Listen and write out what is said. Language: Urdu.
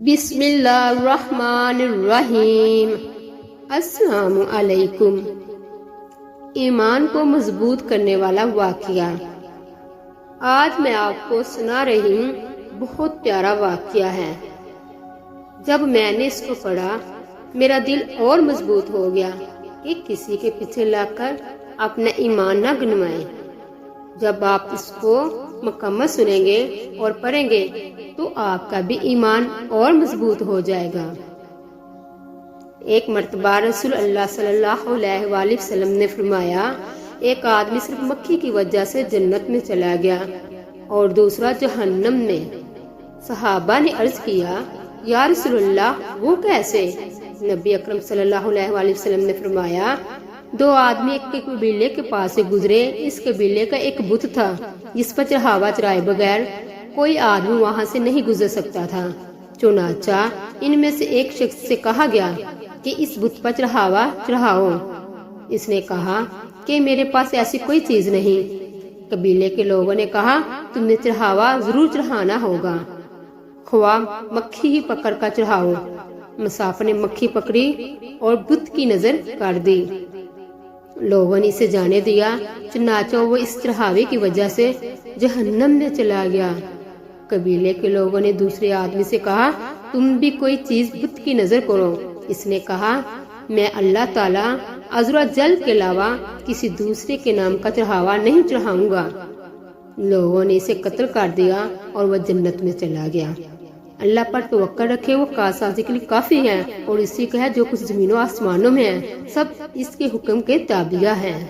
بسم اللہ الرحمن الرحیم۔ السلام علیکم۔ ایمان کو مضبوط کرنے والا واقعہ۔ آج میں آپ کو سنا رہی ہوں، بہت پیارا واقعہ ہے۔ جب میں نے اس کو پڑھا میرا دل اور مضبوط ہو گیا کہ کسی کے پیچھے لگ کر اپنا ایمان نہ گنوائیں۔ جب آپ اس کو مکمل سنیں گے اور پڑھیں گے تو آپ کا بھی ایمان اور مضبوط ہو جائے گا۔ ایک مرتبہ رسول اللہ صلی اللہ علیہ وآلہ وسلم نے فرمایا، ایک آدمی صرف مکھی کی وجہ سے جنت میں چلا گیا اور دوسرا جہنم میں۔ صحابہ نے عرض کیا، یا رسول اللہ وہ کیسے؟ نبی اکرم صلی اللہ علیہ وآلہ وسلم نے فرمایا، دو آدمی ایک قبیلے کے پاس سے گزرے۔ اس قبیلے کا ایک بت تھا جس پر چڑھاوا چڑھائے بغیر کوئی آدمی وہاں سے نہیں گزر سکتا تھا۔ چنانچہ ان میں سے ایک شخص سے کہا گیا کہ اس بت پر چڑھاوا چڑھاؤ۔ اس نے کہا کہ میرے پاس ایسی کوئی چیز نہیں۔ قبیلے کے لوگوں نے کہا، تم نے چڑھاوا ضرور چڑھانا ہوگا، خواہ مکھی ہی پکڑ کر چڑھاؤ۔ مسافر نے مکھی پکڑی اور بت کی نظر کر دی۔ لوگوں نے اسے جانے دیا، چنانچہ وہ اس چڑھاوے کی وجہ سے جہنم میں چلا گیا۔ قبیلے کے لوگوں نے دوسرے آدمی سے کہا، تم بھی کوئی چیز بت کی نظر کرو۔ اس نے کہا، میں اللہ تعالیٰ عز و جل کے علاوہ کسی دوسرے کے نام کا چڑھاوا نہیں چڑھاؤں گا۔ لوگوں نے اسے قتل کر دیا اور وہ جنت میں چلا گیا۔ اللہ پر توکل رکھے، وہ کارسازی کے لیے کافی ہے، اور اسی کا ہے جو کچھ زمین و آسمانوں میں ہے، سب اس کے حکم کے تابع ہے۔